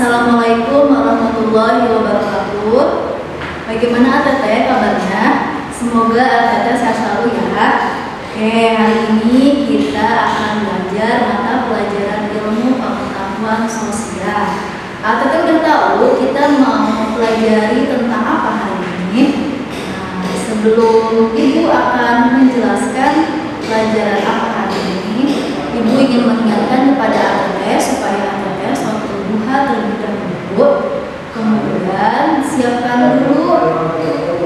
Assalamualaikum warahmatullahi wabarakatuh. Bagaimana Teteh kabarnya? Semoga Teteh sehat selalu ya. Oke, hari ini kita akan belajar mata pelajaran ilmu pengetahuan sosial. Teteh udah tahu kita mau pelajari tentang apa hari ini? Sebelum Ibu akan menjelaskan pelajaran apa hari ini, Ibu ingin mengingatkan kepada Teteh supaya Teteh sholat duha terlebih dahulu. Kemudian siapkan dulu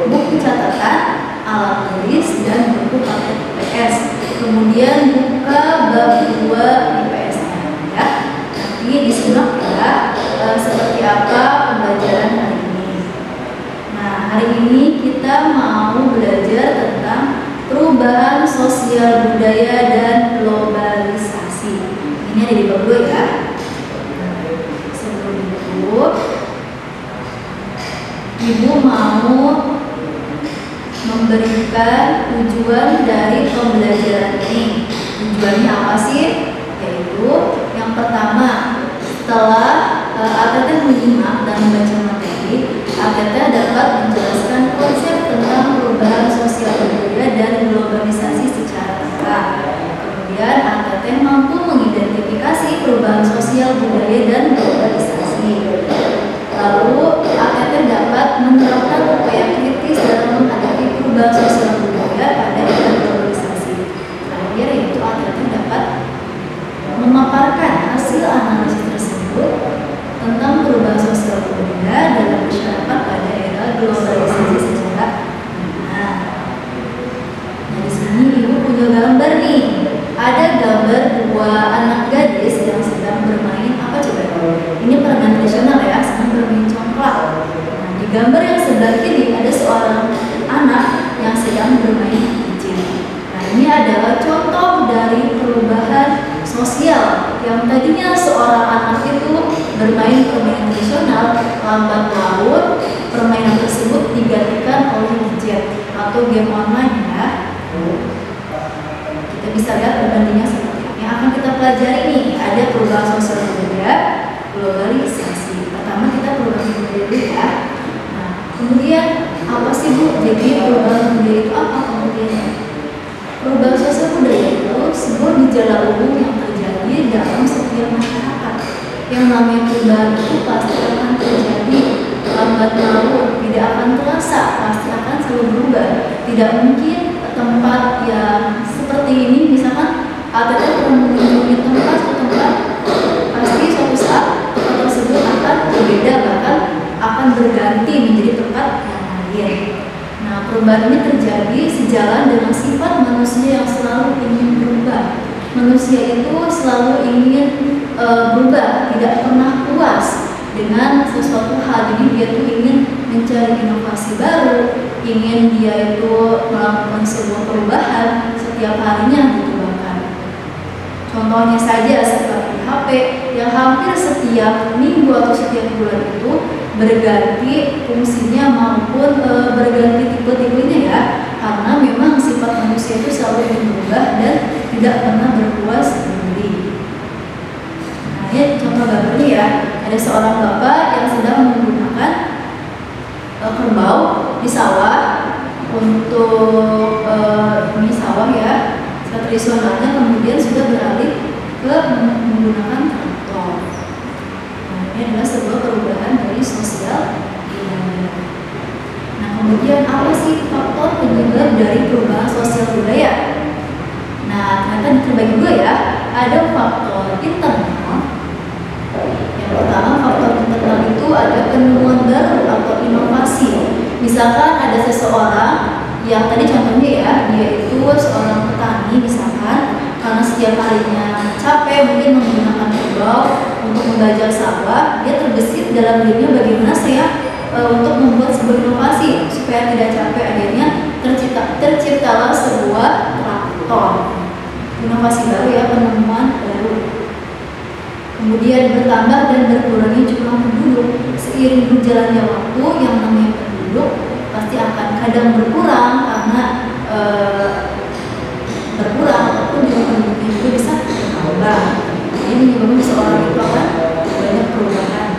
buku catatan, alat tulis, dan buku paket IPS. Kemudian buka bab 2 IPS-nya ya. Nanti disimak ya seperti apa pembelajaran hari ini. Nah, hari ini kita mau belajar tentang perubahan sosial budaya dan globalisasi. Ini ada di bab 2 ya. Sebelum itu, Ibu mau memberikan tujuan dari pembelajaran ini. Tujuannya apa sih? Yaitu yang pertama, setelah Teteh menyimak dan membaca materi, Teteh dapat menjelaskan konsep tentang perubahan sosial budaya dan globalisasi secara lengkap. Kemudian Teteh mampu mengidentifikasi perubahan sosial budaya dan globalisasi. Lalu Teteh dapat menerapkan upaya kritis dalam menghadapi perubahan sosial budaya pada era globalisasi. Terakhir yaitu Teteh dapat memaparkan hasil analisis tersebut tentang perubahan sosial budaya dalam masyarakat pada era globalisasi secara nah, di sini Ibu punya gambar nih. Ada gambar dua anak gadis yang sedang bermain apa coba? Ini permainan tradisional ya, sedang bermain congklak. Nah, di gambar yang sebelah kiri ada seorang anak yang sedang bermain kicil. Nah, ini adalah contoh dari perubahan sosial yang tadinya seorang anak itu bermain permainan tradisional, lambat laun permainan tersebut digantikan oleh gadget atau game online ya. Kita bisa lihat perbandingannya seperti ini. Yang akan kita pelajari nih, ada perubahan sosial budaya, globalisasi. Pertama kita perubahan budaya dulu ya. Nah, kemudian apa sih Bu? Jadi perubahan budaya itu apa kemudian? Perubahan sosial budaya itu sebuah gejala umum yang terjadi dalam setiap masyarakat. Yang namanya perubahan itu pasti akan terjadi lambat laun, tidak akan terasa, pasti akan selalu berubah. Tidak mungkin tempat yang seperti ini, misalkan Teteh pernah mengunjungi tempat pasti suatu saat tempat tersebut akan berbeda, bahkan akan berganti menjadi tempat yang lain. Nah, perubahan ini terjadi sejalan dengan sifat manusia yang selalu ingin berubah. Manusia itu selalu ingin berubah, tidak pernah puas dengan sesuatu hal. Jadi dia tuh ingin mencari inovasi baru, ingin dia itu melakukan sebuah perubahan setiap harinya gitu bahkan. Contohnya saja seperti HP yang hampir setiap minggu atau setiap bulan itu berganti fungsinya maupun berganti tipe-tipenya ya, karena memang sifat manusia itu selalu ingin berubah dan tidak pernah berpuas diri. Nah, ini contoh gambarnya ya, ada seorang bapak yang sedang menggunakan kerbau di sawah untuk ini sawah ya, tradisionalnya, kemudian sudah beralih ke menggunakan traktor. Nah, ini adalah sebuah perubahan dari sosial budaya. Nah, kemudian apa sih faktor penyebab dari perubahan sosial budaya? Nah, ternyata terbagi dua ya. Ada faktor internal. Yang pertama, faktor internal itu ada penemuan baru atau inovasi. Misalkan ada seseorang yang tadi contohnya ya, dia itu seorang petani misalkan, karena setiap harinya capek mungkin menggunakan kerbau untuk membajak sawah, dia terbesit dalam dirinya bagaimana saya untuk membuat sebuah inovasi supaya tidak capek. Akhirnya terciptalah sebuah traktor. Inovasi baru ya, penemuan baru. Kemudian bertambah dan berkurangnya jumlah penduduk. Seiring berjalannya waktu, yang namanya penduduk pasti akan kadang berkurang karena berkurang, ataupun juga penduduknya juga bisa bertambah. Ini menyebabkan seseorang itu akan banyak perubahan.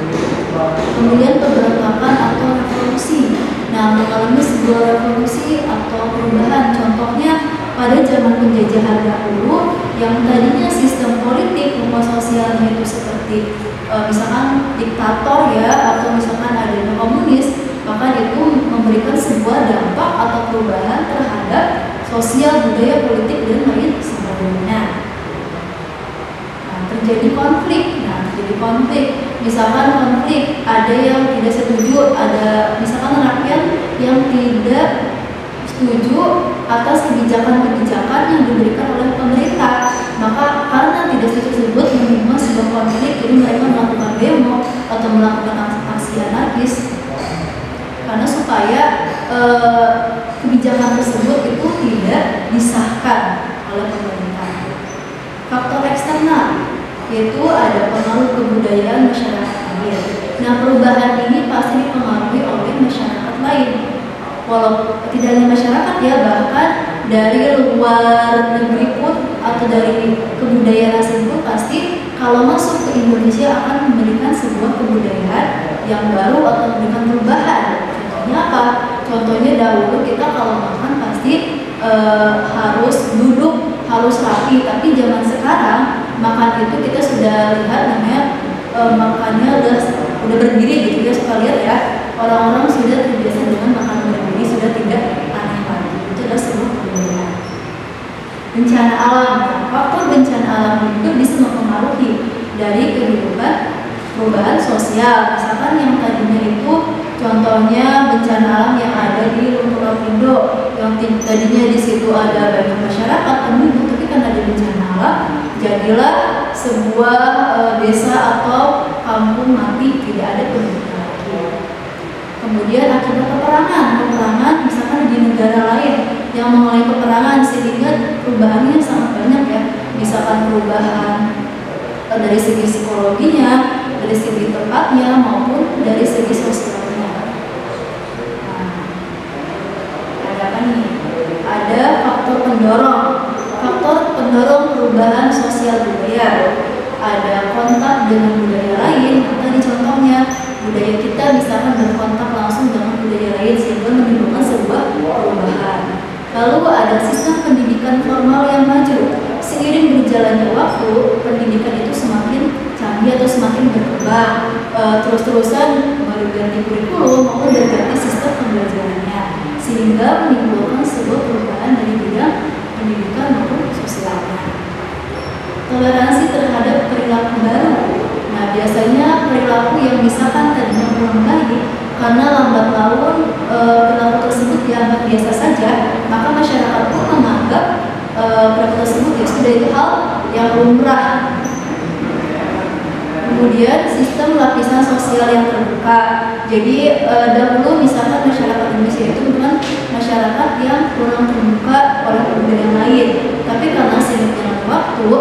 Kemudian pemberontakan atau revolusi. Nah, mengalami sebuah revolusi atau perubahan. Contohnya pada zaman penjajahan dahulu yang tadinya sistem politik rumah sosialnya itu seperti misalkan diktator ya, atau misalkan adanya komunis, maka itu memberikan sebuah dampak atau perubahan terhadap sosial, budaya, politik, dan lain sebagainya. Nah, terjadi konflik. Misalkan konflik, ada yang tidak setuju, ada misalkan rakyat yang tidak setuju atas kebijakan-kebijakan yang diberikan oleh pemerintah, maka karena tidak setuju tersebut menimbulkan sebuah konflik, jadi mereka melakukan demo atau melakukan aksi anarkis karena supaya kebijakan tersebut itu tidak disahkan oleh pemerintah. Faktor eksternal yaitu ada pengaruh kebudayaan masyarakat lain. Nah, perubahan ini pasti dipengaruhi oleh masyarakat lain. Walau tidak hanya masyarakat ya, bahkan dari luar negeri pun atau dari kebudayaan asing pun pasti kalau masuk ke Indonesia akan memberikan sebuah kebudayaan yang baru atau memberikan perubahan. Contohnya apa? Contohnya dahulu kita kalau makan pasti harus duduk, harus rapi, tapi zaman sekarang makan itu kita sudah lihat namanya makannya udah berdiri gitu ya, suka lihat ya, orang-orang sudah terbiasa dengan makan berdiri, sudah tidak aneh lagi. Itu adalah sebuah perubahan. Bencana alam, faktor bencana alam itu bisa mempengaruhi dari kehidupan perubahan sosial. Misalkan yang tadinya itu contohnya bencana alam yang ada di Lapindo, yang tadinya di situ ada banyak masyarakat penduduk, tapi karena ada bencana alam, jadilah sebuah desa atau kampung mati, tidak ada penduduk lagi. Kemudian akibat peperangan misalkan di negara lain yang mengalami peperangan sehingga perubahannya sangat banyak ya, misalkan perubahan dari segi psikologinya, dari segi tempatnya maupun dari segi sosialnya. Nah, ada apa nih? Ada faktor pendorong perubahan sosial budaya. Ada kontak dengan budaya lain. Tadi contohnya budaya kita misalkan berkontak langsung dengan budaya lain sehingga menimbulkan sebuah perubahan. Lalu ada sistem pendidikan formal yang maju. Seiring berjalannya waktu, pendidikan itu semakin canggih atau semakin berkembang, terus-terusan berganti kurikulum maupun berganti sistem pembelajarannya, sehingga menimbulkan sebuah perubahan dari bidang pendidikan maupun sosialnya. Toleransi terhadap perilaku baru. Nah, biasanya perilaku yang misalkan tadinya kurang baik karena lambat laun perilaku tersebut dianggap biasa saja, maka masyarakat pun menganggap perilaku tersebut ya sudah itu hal yang lumrah. Kemudian sistem lapisan sosial yang terbuka. Jadi dahulu misalkan masyarakat Indonesia itu bukan masyarakat yang kurang terbuka oleh budaya lain, tapi karena seiring dengan waktu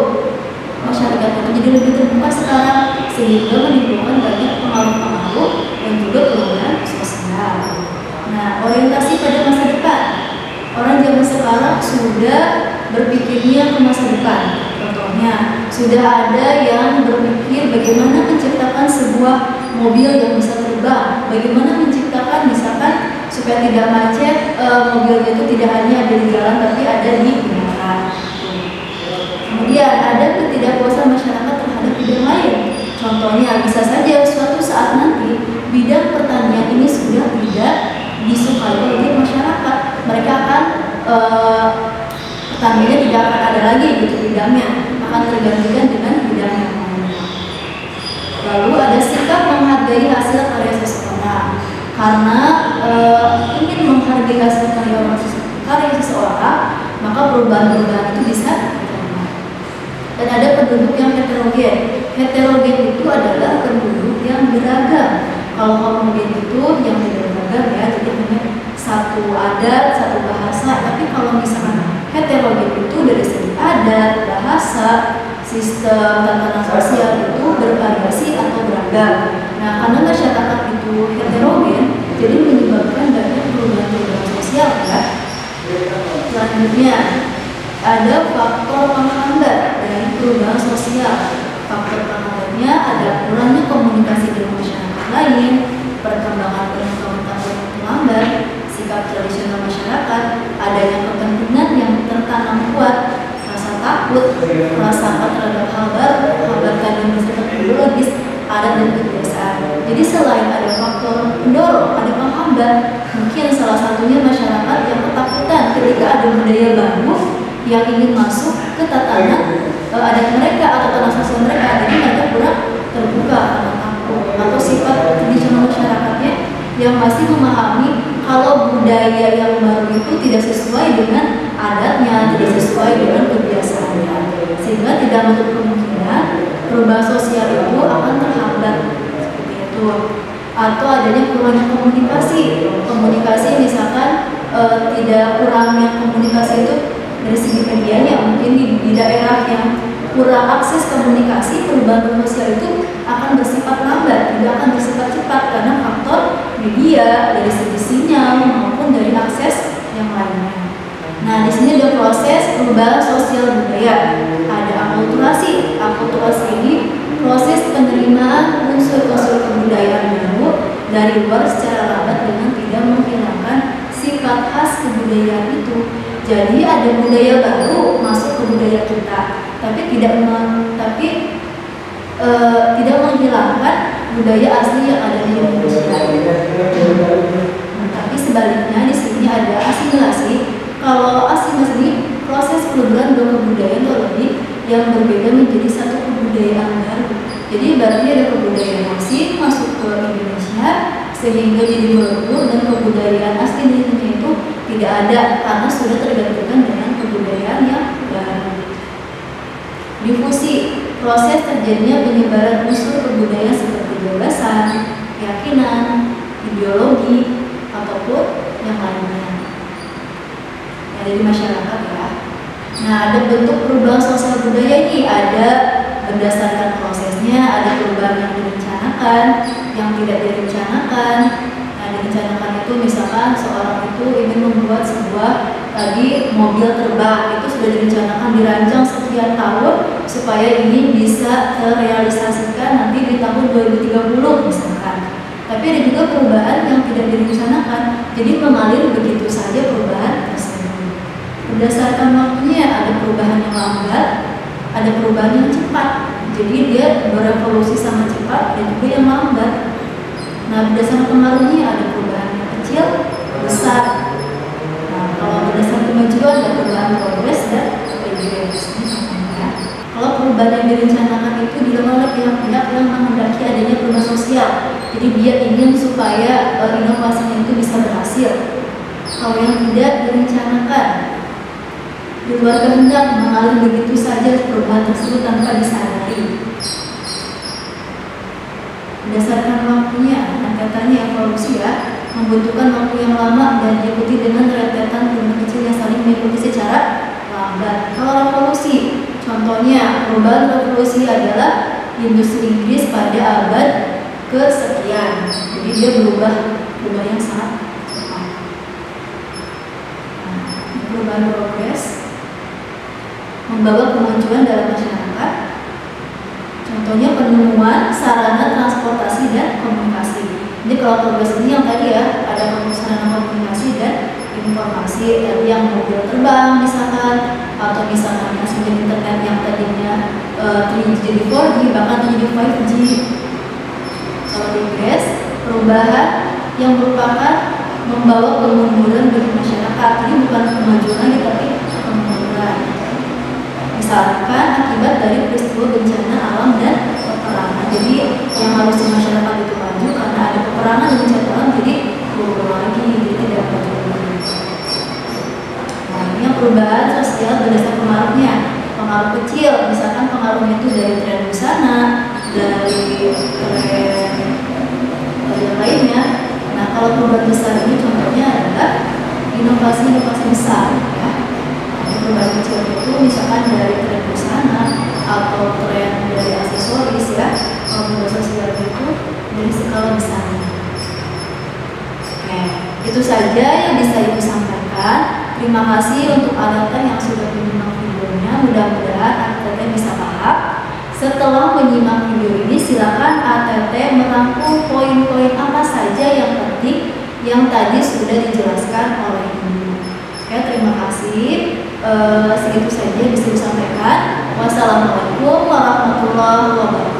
masyarakat itu jadi lebih terbuka sekarang, sehingga menimbulkan banyak pengaruh-pengaruh dan juga perubahan sosial. Nah, orientasi pada masa depan. Orang zaman sekarang sudah berpikirnya ke masa depan. Contohnya, sudah ada yang berpikir bagaimana menciptakan sebuah mobil yang bisa terbang, bagaimana menciptakan misalkan supaya tidak macet, mobilnya itu tidak hanya ada di jalan tapi ada di darat. Kemudian ada ketidakpuasan masyarakat terhadap bidang lain. Contohnya bisa saja suatu saat nanti bidang pertanian ini sudah tidak disukai oleh masyarakat. Mereka akan pertaniannya tidak akan ada lagi gitu bidangnya, akan tergantikan dengan bidang yang lain. Lalu ada sikap menghargai hasil karya seseorang. Karena ingin menghargai hasil karya seseorang, maka perubahan-perubahan itu bisa diterima. Dan ada penduduk yang heterogen. Heterogen itu adalah penduduk yang beragam. Kalau homogen itu yang tidak beragam ya, jadi hanya satu adat, satu bahasa. Tapi kalau misalkan heterogen itu dari segi adat, bahasa, sistem tatanan sosial itu bervariasi atau beragam. Nah, karena masyarakat itu heterogen, jadi menyebabkan banyak perubahan-perubahan sosial ya. Selanjutnya ada faktor penghambat dari perubahan sosial. Faktor penghambatnya ada kurangnya komunikasi dengan masyarakat lain, takut, rasa terhadap hal baru, hal yang bersifat biologis, adat dan kebiasaan. Jadi selain ada faktor pendorong, ada penghambat, mungkin salah satunya masyarakat yang ketakutan ketika ada budaya baru yang ingin masuk ke tatanan adat mereka atau tanah sosial mereka, jadi mereka kurang terbuka karena takut, atau sifat tradisional masyarakatnya yang masih memahami kalau budaya yang baru itu tidak sesuai dengan adatnya, tidak sesuai dengan kebiasaannya, sehingga tidak menutup kemungkinan perubahan sosial itu akan terhambat seperti itu. Atau adanya kurangnya komunikasi misalkan tidak kurangnya komunikasi itu dari segi medianya, mungkin di daerah yang kurang akses komunikasi, perubahan sosial itu akan bersifat lambat, tidak akan bersifat cepat karena faktor media dari segi sinyal maupun dari akses yang lainnya. Nah, di sini ada proses perubahan sosial budaya, ada akulturasi. Akulturasi ini proses penerimaan unsur-unsur kebudayaan baru dari luar secara lambat dengan tidak menghilangkan sifat khas kebudayaan itu. Jadi ada budaya baru masuk ke budaya kita, tapi tidak menghilangkan budaya asli yang ada di Indonesia. Tapi sebaliknya di sini ada asimilasi. Kalau asimilasi ini proses perubahan dua kebudayaan atau lebih yang berbeda menjadi satu kebudayaan baru. Jadi berarti ada kebudayaan asing masuk ke Indonesia sehingga jadi melebur, dan kebudayaan asli di Indonesia itu tidak ada karena sudah tergantikan dengan kebudayaan yang baru. Difusi, proses terjadinya penyebaran unsur kebudayaan seperti gagasan, keyakinan, ideologi, ataupun yang lainnya yang ada di masyarakat ya. Nah, ada bentuk perubahan sosial budaya ini, ada berdasarkan prosesnya, ada perubahan yang direncanakan, yang tidak direncanakan. Nah, direncanakan itu misalkan seorang itu ingin membuat sebuah mobil terbang, itu sudah direncanakan, dirancang sekian tahun supaya ini bisa terrealisasikan nanti di tahun 2030 misalkan. Tapi ada juga perubahan yang tidak direncanakan, jadi mengalir begitu saja perubahan tersebut. Berdasarkan waktunya, ada perubahan yang lambat, ada perubahan yang cepat. Jadi dia berevolusi sama cepat, dan juga yang lambat. Nah, berdasarkan pengaruhnya ada perubahan yang kecil, besar. Nah, kalau berdasarkan kemajuan ada perubahan progres dan regres. Kalau perubahan yang direncanakan itu dilakukan oleh pihak-pihak yang menghendaki adanya perubahan sosial. Jadi dia ingin supaya inovasinya itu bisa berhasil. Kalau yang tidak direncanakan, di luar kehendak, mengalir begitu saja perubahan tersebut tanpa disadari. Berdasarkan waktunya, katanya evolusi ya, membutuhkan waktu yang lama dan diikuti dengan rentetan perubahan kecil yang saling mengikuti secara lambat. Kalau revolusi, contohnya perubahan revolusi adalah industri Inggris pada abad kesekian. Jadi dia berubah yang sangat cepat. Nah, perubahan progres membawa kemajuan dalam masyarakat. Contohnya penemuan sarana transportasi dan komunikasi. Jadi kalau progres ini yang tadi ya, ada sarana komunikasi dan informasi, yang mobil terbang misalkan, atau misalkan yang sejenis internet yang tadinya 3G jadi 4G, bahkan jadi 5G. Kalau progres, perubahan yang merupakan membawa kemunduran bagi masyarakat. Jadi bukan kemajuan lagi, tapi kemunduran. Misalkan akibat dari peristiwa bencana alam dan peperangan. Jadi yang harusnya masyarakat itu maju karena ada peperangan dan bencana alam, jadi turun lagi, jadi tidak maju lagi. Nah, ini yang perubahan sosial berdasarkan pengaruhnya. Pengaruh kecil, misalkan pengaruhnya itu dari tren busana, dari tren yang lainnya. Nah, kalau perubahan besar ini contohnya adalah inovasi-inovasi besar ya. Perubahan kecil itu misalkan dari tren busana atau tren dari aksesoris ya. Kalau perubahan sosial itu dari skala besarnya. Oke, itu saja yang bisa Ibu sampaikan. Terima kasih untuk ATT yang sudah menyimak videonya. Mudah-mudahan ATT bisa paham. Setelah menyimak video ini, silakan ATT merangkum poin-poin apa saja yang penting yang tadi sudah dijelaskan oleh Ibu. Oke, Ya, terima kasih. Segitu saja bisa disampaikan. Wassalamualaikum warahmatullahi wabarakatuh.